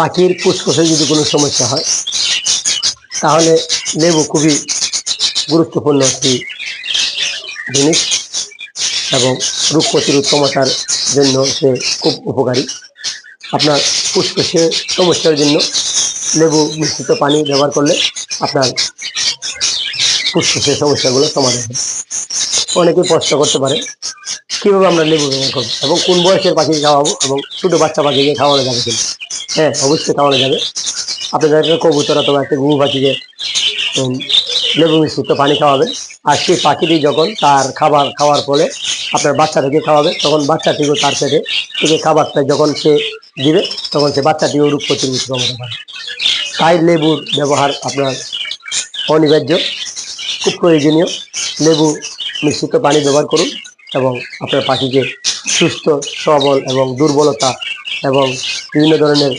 পাখির ফুসফুসে যদি কোনো সমস্যা হয় তাহলে লেবু খুবই গুরুত্বপূর্ণ একটি জিনিস এবং রোগ প্রতিরোধ ক্ষমতার জন্য সে খুব উপকারী। আপনার ফুসফুসে সমস্যার জন্য লেবু মিশ্রিত পানি ব্যবহার করলে আপনার ফুসফুসের সমস্যাগুলো সমাধান হয়। অনেকেই প্রশ্ন করতে পারে কীভাবে আমরা লেবু ব্যবহার করবো এবং কোন বয়সের পাখিকে খাওয়াবো এবং ছোটো বাচ্চা পাখিকে খাওয়ানো যাবে কিনা। হ্যাঁ, অবশ্যই খাওয়ানো যাবে। আপনাদের একটা কবুতর অথবা একটা ঘুঘু পাখিকে লেবু মিশ্রিত পানি খাওয়াবেন, আর সেই পাখিটি যখন তার খাবার খাওয়ার ফলে আপনার বাচ্চাটিকে খাওয়াবে, তখন বাচ্চাটিও তার পেটে থেকে খাবারটা যখন সে দিবে তখন সে বাচ্চাটিও রোগ প্রতিরোধ ক্ষমতা পাবে। তাই লেবুর ব্যবহার আপনার অনিবার্য, খুব প্রয়োজনীয়। লেবু মিশ্রিত পানি ব্যবহার করুন এবং আপনার পাখিকে সুস্থ, সবল এবং দুর্বলতা এবং বিভিন্ন ধরনের